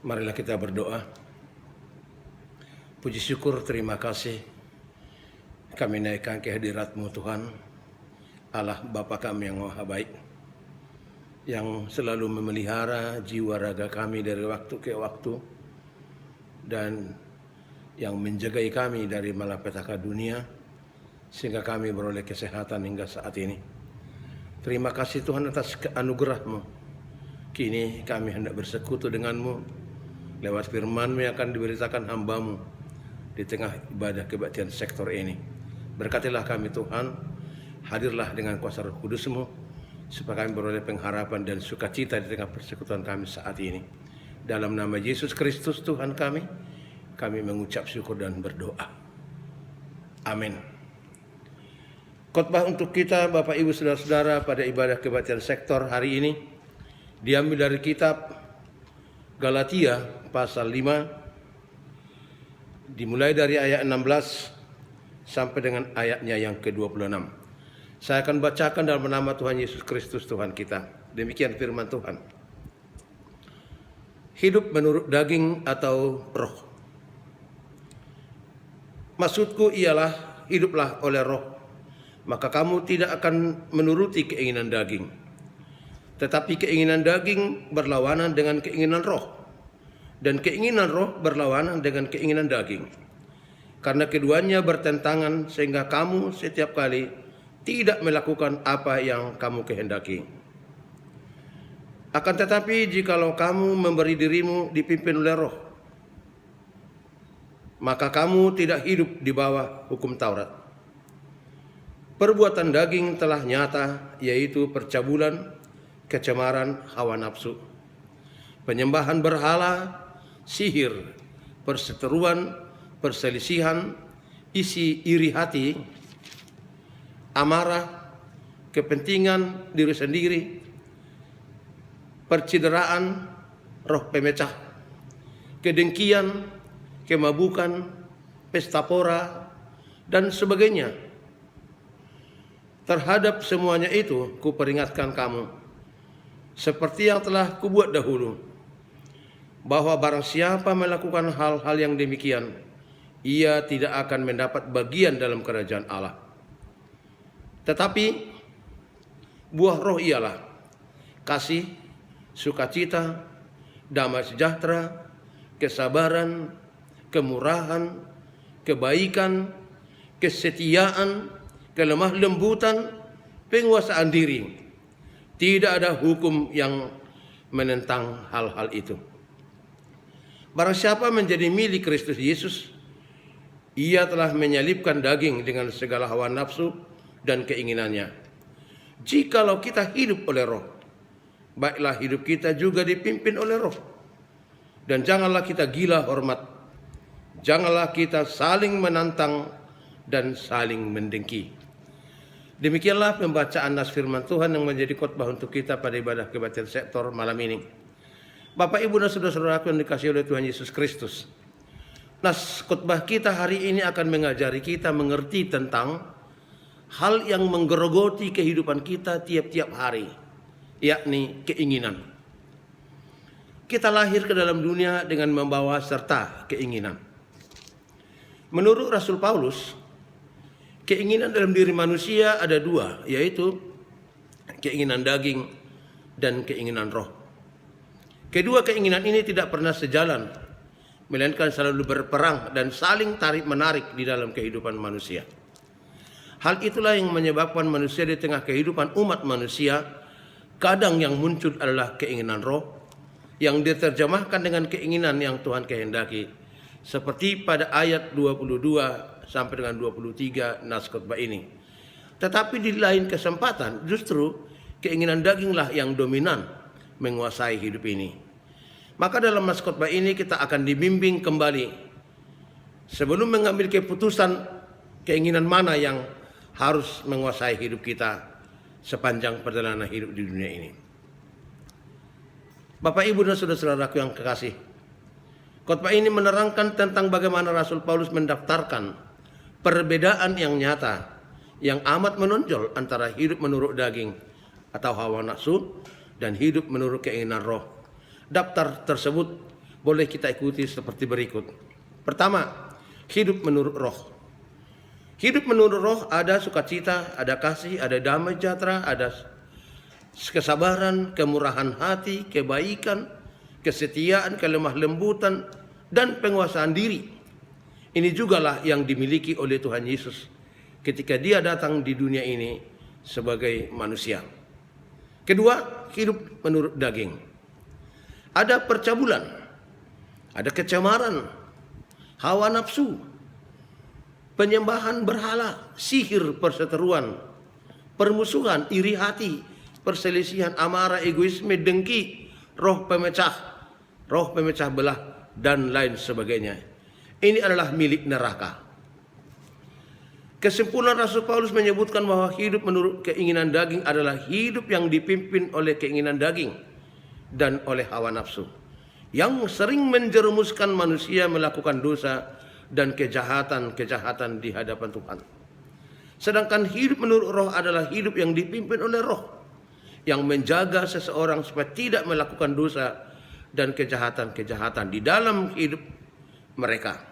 Marilah kita berdoa. Puji syukur, terima kasih kami naikkan ke hadirat-Mu Tuhan, Allah Bapa kami yang maha baik, yang selalu memelihara jiwa raga kami dari waktu ke waktu, dan yang menjagai kami dari malapetaka dunia, sehingga kami beroleh kesehatan hingga saat ini. Terima kasih Tuhan atas anugerah-Mu. Kini kami hendak bersekutu dengan-Mu lewat firman-Mu yang akan diberitakan hamba-Mu di tengah ibadah kebaktian sektor ini. Berkatilah kami Tuhan, hadirlah dengan kuasa Roh Kudus-Mu, supaya kami beroleh pengharapan dan sukacita di tengah persekutuan kami saat ini. Dalam nama Yesus Kristus Tuhan kami mengucap syukur dan berdoa. Amin. Khotbah untuk kita Bapak Ibu Saudara-saudara pada ibadah kebaktian sektor hari ini diambil dari kitab Galatia pasal 5, dimulai dari ayat 16 sampai dengan ayatnya yang ke-26. Saya akan bacakan dalam nama Tuhan Yesus Kristus Tuhan kita. Demikian firman Tuhan. Hidup menurut daging atau roh. Maksudku ialah hiduplah oleh roh, maka kamu tidak akan menuruti keinginan daging. Tetapi keinginan daging berlawanan dengan keinginan roh, dan keinginan roh berlawanan dengan keinginan daging. Karena keduanya bertentangan, sehingga kamu setiap kali tidak melakukan apa yang kamu kehendaki. Akan tetapi jikalau kamu memberi dirimu dipimpin oleh roh, maka kamu tidak hidup di bawah hukum Taurat. Perbuatan daging telah nyata, yaitu percabulan, kecemaran, hawa nafsu, penyembahan berhala, sihir, perseteruan, perselisihan, iri hati, amarah, kepentingan diri sendiri, percideraan, roh pemecah, kedengkian, kemabukan, pesta pora, dan sebagainya. Terhadap semuanya itu kuperingatkan kamu, seperti yang telah kubuat dahulu, bahwa barang siapa melakukan hal-hal yang demikian, ia tidak akan mendapat bagian dalam kerajaan Allah. Tetapi buah roh ialah kasih, sukacita, damai sejahtera, kesabaran, kemurahan, kebaikan, kesetiaan, kelemah lembutan, penguasaan diri. Tidak ada hukum yang menentang hal-hal itu. Barang siapa menjadi milik Kristus Yesus, ia telah menyalibkan daging dengan segala hawa nafsu dan keinginannya. Jikalau kita hidup oleh roh, baiklah hidup kita juga dipimpin oleh roh. Dan janganlah kita gila hormat, janganlah kita saling menantang dan saling mendengki. Demikianlah pembacaan nas firman Tuhan yang menjadi khotbah untuk kita pada ibadah kebaktian sektor malam ini. Bapak, Ibu, dan saudara-saudaraku yang dikasihi oleh Tuhan Yesus Kristus, nas khotbah kita hari ini akan mengajari kita mengerti tentang hal yang menggerogoti kehidupan kita tiap-tiap hari, yakni keinginan. Kita lahir ke dalam dunia dengan membawa serta keinginan. Menurut Rasul Paulus, keinginan dalam diri manusia ada dua, yaitu keinginan daging dan keinginan roh. Kedua keinginan ini tidak pernah sejalan, melainkan selalu berperang dan saling tarik-menarik di dalam kehidupan manusia. Hal itulah yang menyebabkan manusia di tengah kehidupan umat manusia, kadang yang muncul adalah keinginan roh, yang diterjemahkan dengan keinginan yang Tuhan kehendaki, seperti pada ayat 22 sampai dengan 23 nas khotbah ini. Tetapi di lain kesempatan, justru keinginan daginglah yang dominan menguasai hidup ini. Maka dalam nas khotbah ini kita akan dibimbing kembali sebelum mengambil keputusan keinginan mana yang harus menguasai hidup kita sepanjang perjalanan hidup di dunia ini. Bapak, Ibu, dan saudara-saudaraku yang kekasih, khotbah ini menerangkan tentang bagaimana Rasul Paulus mendaftarkan perbedaan yang nyata, yang amat menonjol antara hidup menurut daging atau hawa nafsu dan hidup menurut keinginan roh. Daftar tersebut boleh kita ikuti seperti berikut. Pertama, hidup menurut roh. Hidup menurut roh ada sukacita, ada kasih, ada damai sejahtera, ada kesabaran, kemurahan hati, kebaikan, kesetiaan, kelemah lembutan, dan penguasaan diri. Ini jugalah yang dimiliki oleh Tuhan Yesus ketika Dia datang di dunia ini sebagai manusia. Kedua, hidup menurut daging. Ada percabulan, ada kecemaran, hawa nafsu, penyembahan berhala, sihir, perseteruan, permusuhan, iri hati, perselisihan, amarah, egoisme, dengki, roh pemecah belah, dan lain sebagainya. Ini adalah milik neraka. Kesimpulan Rasul Paulus menyebutkan bahwa hidup menurut keinginan daging adalah hidup yang dipimpin oleh keinginan daging dan oleh hawa nafsu, yang sering menjerumuskan manusia melakukan dosa dan kejahatan di hadapan Tuhan. Sedangkan hidup menurut roh adalah hidup yang dipimpin oleh roh, yang menjaga seseorang supaya tidak melakukan dosa dan kejahatan di dalam hidup mereka.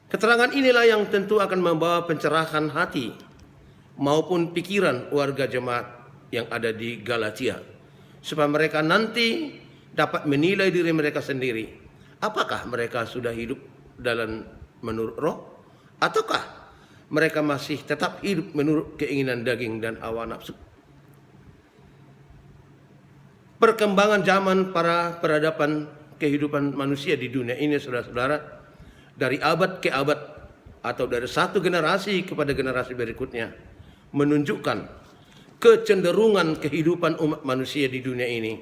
Keterangan inilah yang tentu akan membawa pencerahan hati maupun pikiran warga jemaat yang ada di Galatia, supaya mereka nanti dapat menilai diri mereka sendiri. Apakah mereka sudah hidup dalam menurut roh, ataukah mereka masih tetap hidup menurut keinginan daging dan hawa nafsu? Perkembangan zaman para peradaban kehidupan manusia di dunia ini, saudara-saudara, dari abad ke abad atau dari satu generasi kepada generasi berikutnya, menunjukkan kecenderungan kehidupan umat manusia di dunia ini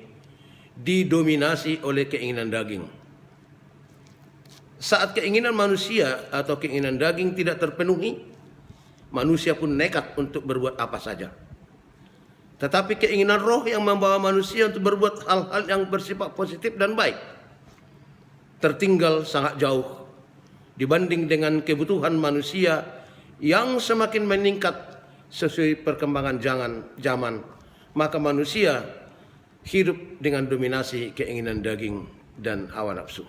didominasi oleh keinginan daging. Saat keinginan manusia atau keinginan daging tidak terpenuhi, manusia pun nekat untuk berbuat apa saja. Tetapi keinginan roh yang membawa manusia untuk berbuat hal-hal yang bersifat positif dan baik tertinggal sangat jauh dibanding dengan kebutuhan manusia yang semakin meningkat sesuai perkembangan zaman. Maka manusia hidup dengan dominasi keinginan daging dan hawa nafsu.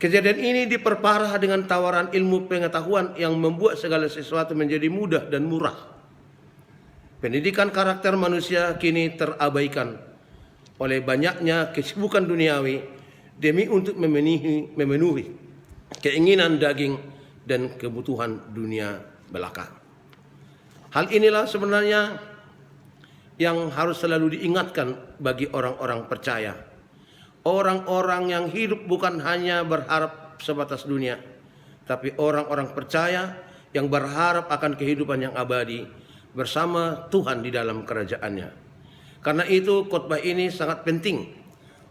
Kejadian ini diperparah dengan tawaran ilmu pengetahuan yang membuat segala sesuatu menjadi mudah dan murah. Pendidikan karakter manusia kini terabaikan oleh banyaknya kesibukan duniawi demi untuk memenuhi keinginan daging dan kebutuhan dunia belaka. Hal inilah sebenarnya yang harus selalu diingatkan bagi orang-orang percaya. Orang-orang yang hidup bukan hanya berharap sebatas dunia, tapi orang-orang percaya yang berharap akan kehidupan yang abadi bersama Tuhan di dalam kerajaan-Nya. Karena itu khotbah ini sangat penting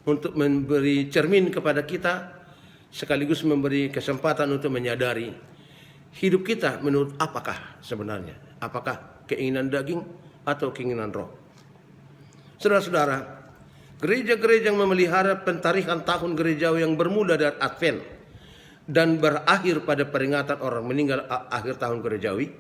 untuk memberi cermin kepada kita, sekaligus memberi kesempatan untuk menyadari hidup kita menurut apakah sebenarnya. Apakah keinginan daging atau keinginan roh? Saudara-saudara, gereja-gereja yang memelihara pentarikan tahun gerejawi yang bermula dari Advent dan berakhir pada peringatan orang meninggal akhir tahun gerejawi,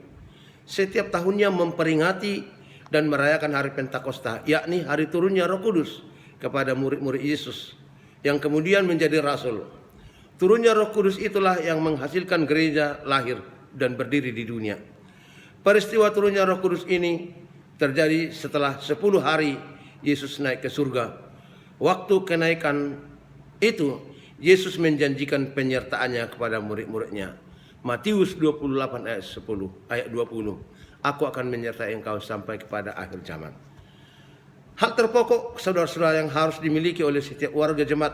setiap tahunnya memperingati dan merayakan hari Pentakosta, yakni hari turunnya Roh Kudus kepada murid-murid Yesus yang kemudian menjadi rasul. Turunnya Roh Kudus itulah yang menghasilkan gereja lahir dan berdiri di dunia. Peristiwa turunnya Roh Kudus ini terjadi setelah 10 hari Yesus naik ke surga. Waktu kenaikan itu, Yesus menjanjikan penyertaannya kepada murid-muridnya. Matius 28 ayat 20. Aku akan menyertai engkau sampai kepada akhir zaman. Hal terpokok, saudara-saudara, yang harus dimiliki oleh setiap warga jemaat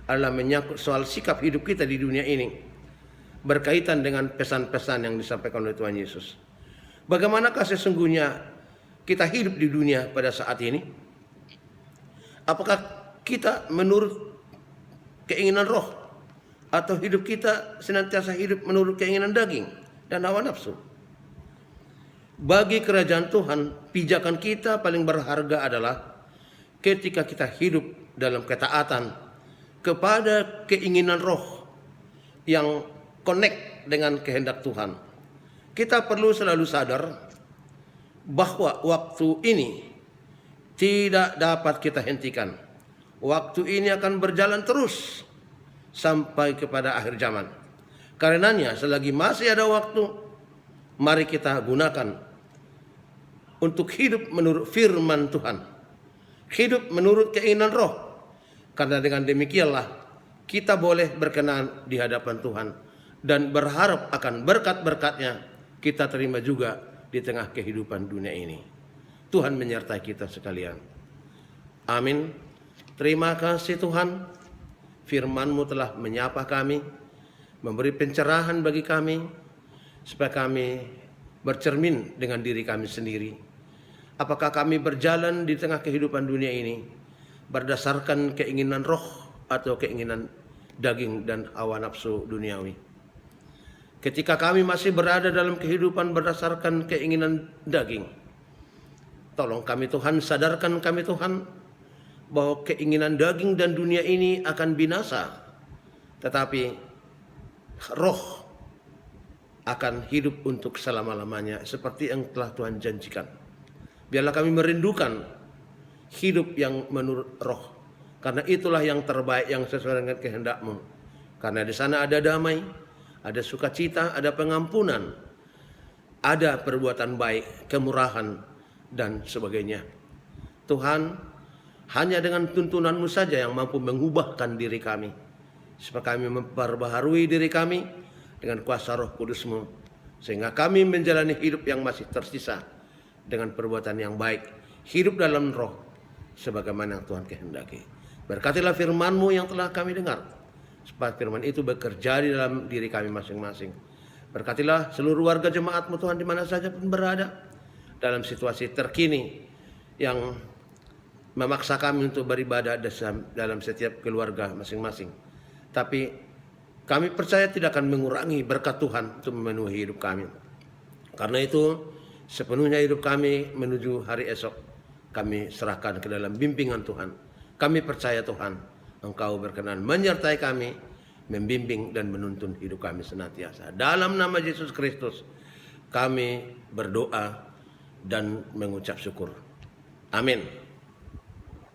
adalah menyangkut soal sikap hidup kita di dunia ini, berkaitan dengan pesan-pesan yang disampaikan oleh Tuhan Yesus. Bagaimanakah sesungguhnya kita hidup di dunia pada saat ini? Apakah kita menurut keinginan roh, atau hidup kita senantiasa hidup menurut keinginan daging dan hawa nafsu? Bagi kerajaan Tuhan, pijakan kita paling berharga adalah ketika kita hidup dalam ketaatan kepada keinginan roh yang connect dengan kehendak Tuhan. Kita perlu selalu sadar bahwa waktu ini tidak dapat kita hentikan. Waktu ini akan berjalan terus sampai kepada akhir zaman. Karenanya selagi masih ada waktu, mari kita gunakan untuk hidup menurut firman Tuhan. Hidup menurut keinginan roh. Karena dengan demikianlah kita boleh berkenan di hadapan Tuhan dan berharap akan berkat-berkatnya kita terima juga di tengah kehidupan dunia ini. Tuhan menyertai kita sekalian. Amin. Terima kasih Tuhan, firman-Mu telah menyapa kami, memberi pencerahan bagi kami, supaya kami bercermin dengan diri kami sendiri. Apakah kami berjalan di tengah kehidupan dunia ini berdasarkan keinginan roh atau keinginan daging dan hawa nafsu duniawi? Ketika kami masih berada dalam kehidupan berdasarkan keinginan daging, tolong kami Tuhan, sadarkan kami Tuhan, bahwa keinginan daging dan dunia ini akan binasa, tetapi roh akan hidup untuk selama-lamanya seperti yang telah Tuhan janjikan. Biarlah kami merindukan hidup yang menurut roh, karena itulah yang terbaik, yang sesuai dengan kehendak-Mu. Karena di sana ada damai, ada sukacita, ada pengampunan, ada perbuatan baik, kemurahan, dan sebagainya. Tuhan, hanya dengan tuntunan-Mu saja yang mampu mengubahkan diri kami, supaya kami memperbaharui diri kami dengan kuasa Roh Kudus-Mu, sehingga kami menjalani hidup yang masih tersisa dengan perbuatan yang baik, hidup dalam roh sebagaimana yang Tuhan kehendaki. Berkatilah firman-Mu yang telah kami dengar, supaya firman itu bekerja di dalam diri kami masing-masing. Berkatilah seluruh warga jemaat-Mu Tuhan di mana saja pun berada, dalam situasi terkini yang memaksa kami untuk beribadah dalam setiap keluarga masing-masing. Tapi kami percaya tidak akan mengurangi berkat Tuhan untuk memenuhi hidup kami. Karena itu sepenuhnya hidup kami menuju hari esok kami serahkan ke dalam bimbingan Tuhan. Kami percaya Tuhan, Engkau berkenan menyertai kami, membimbing dan menuntun hidup kami senantiasa. Dalam nama Yesus Kristus kami berdoa dan mengucap syukur. Amin.